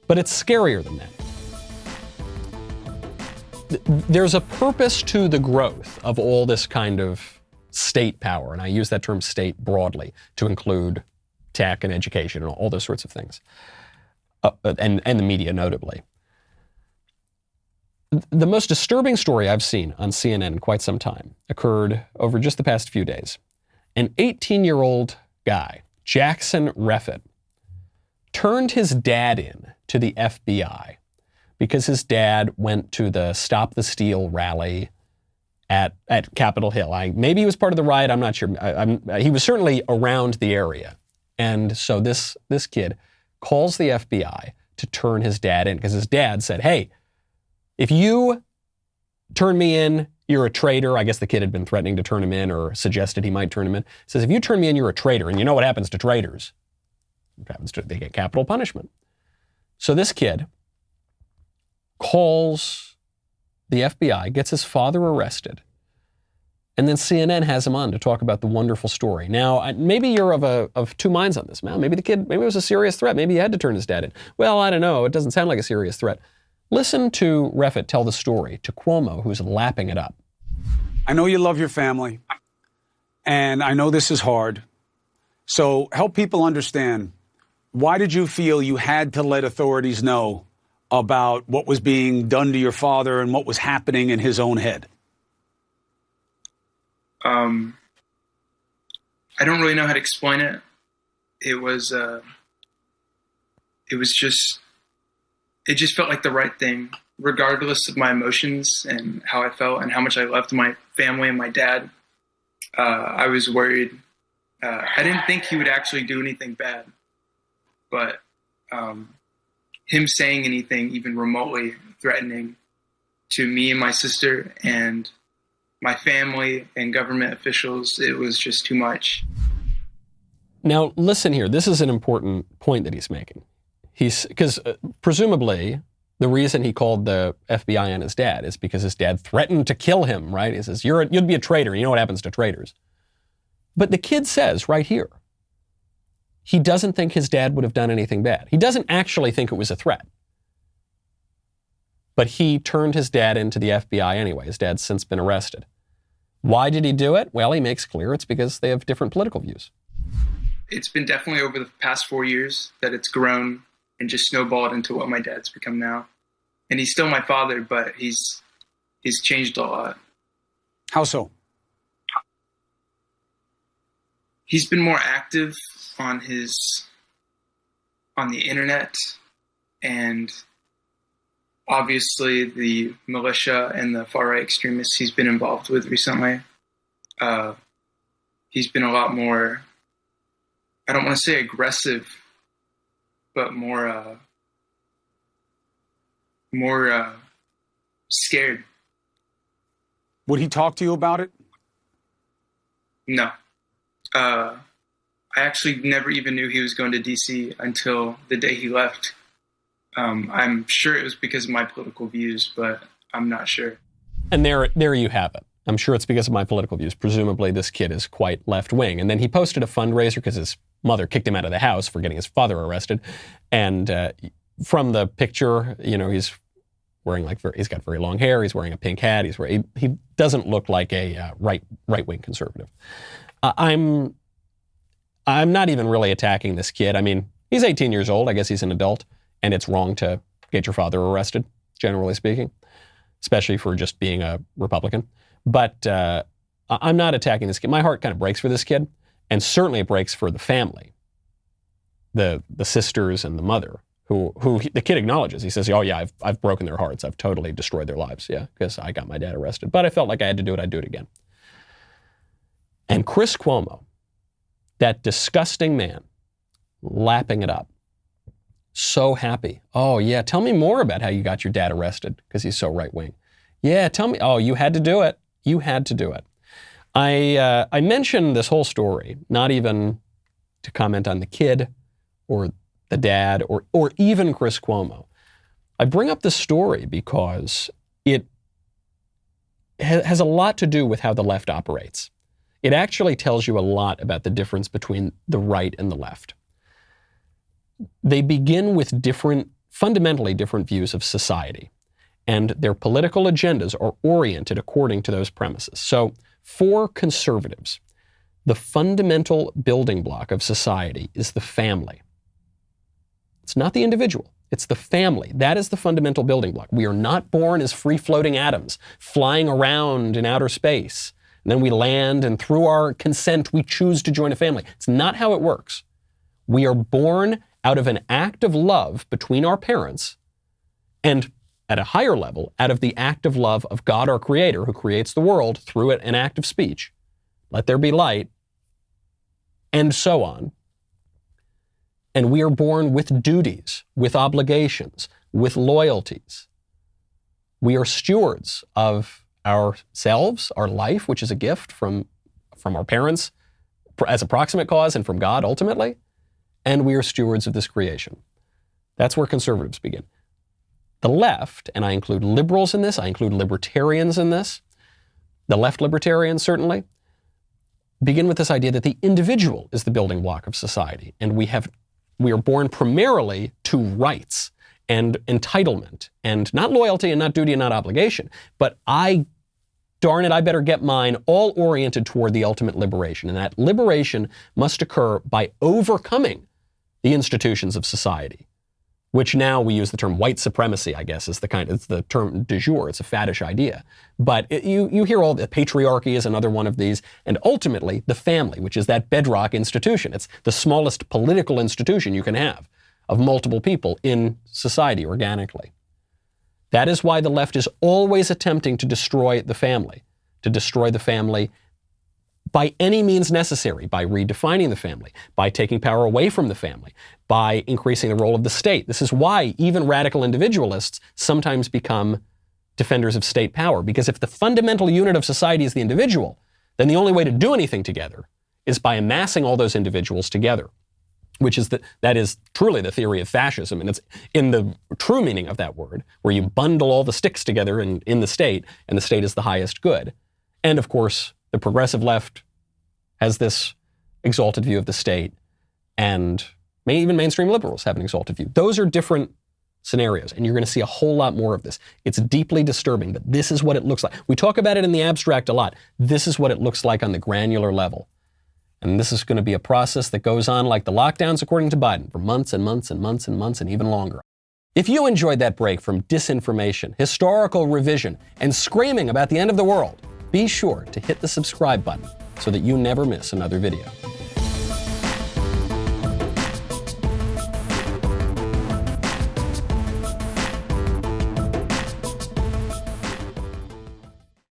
But it's scarier than that. There's a purpose to the growth of all this kind of state power, and I use that term state broadly to include tech and education and all those sorts of things, and the media notably. The most disturbing story I've seen on CNN in quite some time occurred over just the past few days. An 18-year-old guy, Jackson Reffitt, turned his dad in to the FBI because his dad went to the Stop the Steal rally at Capitol Hill. Maybe he was part of the riot, I'm not sure. He was certainly around the area. And so this kid calls the FBI to turn his dad in because his dad said, hey, if you turn me in, you're a traitor. I guess the kid had been threatening to turn him in or suggested he might turn him in. He says, if you turn me in, you're a traitor. And you know what happens to traitors? They get capital punishment. So this kid calls the FBI, gets his father arrested, and then CNN has him on to talk about the wonderful story. Now, maybe you're of two minds on this. Maybe maybe it was a serious threat. Maybe he had to turn his dad in. Well, I don't know. It doesn't sound like a serious threat. Listen to Reffitt tell the story to Cuomo, who's lapping it up. I know you love your family, and I know this is hard. So help people understand, why did you feel you had to let authorities know about what was being done to your father and what was happening in his own head? I don't really know how to explain it. It just felt like the right thing, regardless of my emotions and how I felt and how much I loved my family and my dad. I was worried. I didn't think he would actually do anything bad, but him saying anything even remotely threatening to me and my sister and my family and government officials, it was just too much. Now, listen here. This is an important point that he's making. Because presumably the reason he called the FBI on his dad is because his dad threatened to kill him, right? He says, you'd be a traitor. You know what happens to traitors. But the kid says right here, he doesn't think his dad would have done anything bad. He doesn't actually think it was a threat. But he turned his dad into the FBI anyway. His dad's since been arrested. Why did he do it? Well, he makes clear it's because they have different political views. It's been definitely over the past 4 years that it's grown and just snowballed into what my dad's become now. And he's still my father, but he's changed a lot. How so? He's been more active on the internet, and obviously the militia and the far-right extremists he's been involved with recently. He's been a lot more, I don't want to say aggressive, but more scared. Would he talk to you about it? No. I actually never even knew he was going to D.C. until the day he left. I'm sure it was because of my political views, but I'm not sure. And there you have it. I'm sure it's because of my political views. Presumably this kid is quite left-wing. And then he posted a fundraiser because his mother kicked him out of the house for getting his father arrested. And from the picture, he's wearing he's got very long hair. He's wearing a pink hat. He doesn't look like a right-wing conservative. I'm not even really attacking this kid. I mean, he's 18 years old. I guess he's an adult. And it's wrong to get your father arrested, generally speaking, especially for just being a Republican. But I'm not attacking this kid. My heart kind of breaks for this kid, and certainly it breaks for the family, the sisters and the mother, who the kid acknowledges. He says, "Oh yeah, I've broken their hearts. I've totally destroyed their lives. Yeah, because I got my dad arrested. But I felt like I had to do it. I'd do it again." And Chris Cuomo, that disgusting man, lapping it up. So happy. Oh, yeah, tell me more about how you got your dad arrested because he's so right-wing. Yeah, tell me. Oh, you had to do it. You had to do it. I mentioned this whole story, not even to comment on the kid or the dad or even Chris Cuomo. I bring up this story because it has a lot to do with how the left operates. It actually tells you a lot about the difference between the right and the left. They begin with different fundamentally different views of society, and their political agendas are oriented according to those premises. So, for conservatives, the fundamental building block of society is the family. It's not the individual. It's the family. That is the fundamental building block. We are not born as free-floating atoms flying around in outer space. And then we land, and through our consent, we choose to join a family. It's not how it works. We are born out of an act of love between our parents, and at a higher level, out of the act of love of God, our Creator, who creates the world through an act of speech. Let there be light, and so on. And we are born with duties, with obligations, with loyalties. We are stewards of ourselves, our life, which is a gift from our parents as a proximate cause and from God ultimately. And we are stewards of this creation. That's where conservatives begin. The left, and I include liberals in this, I include libertarians in this, the left libertarians certainly, begin with this idea that the individual is the building block of society. And we are born primarily to rights and entitlement and not loyalty and not duty and not obligation, but darn it, I better get mine, all oriented toward the ultimate liberation. And that liberation must occur by overcoming the institutions of society, which now we use the term white supremacy, I guess, it's the term du jour. It's a faddish idea. But you hear all the patriarchy is another one of these, and ultimately the family, which is that bedrock institution. It's the smallest political institution you can have of multiple people in society organically. That is why the left is always attempting to destroy the family by any means necessary, by redefining the family, by taking power away from the family, by increasing the role of the state. This is why even radical individualists sometimes become defenders of state power, because if the fundamental unit of society is the individual, then the only way to do anything together is by amassing all those individuals together, that is truly the theory of fascism, and it's in the true meaning of that word, where you bundle all the sticks together in the state, and the state is the highest good. And of course, the progressive left has this exalted view of the state, and even mainstream liberals have an exalted view. Those are different scenarios, and you're going to see a whole lot more of this. It's deeply disturbing, but this is what it looks like. We talk about it in the abstract a lot. This is what it looks like on the granular level. And this is going to be a process that goes on like the lockdowns, according to Biden, for months and months and months and months and even longer. If you enjoyed that break from disinformation, historical revision, and screaming about the end of the world, be sure to hit the subscribe button so that you never miss another video.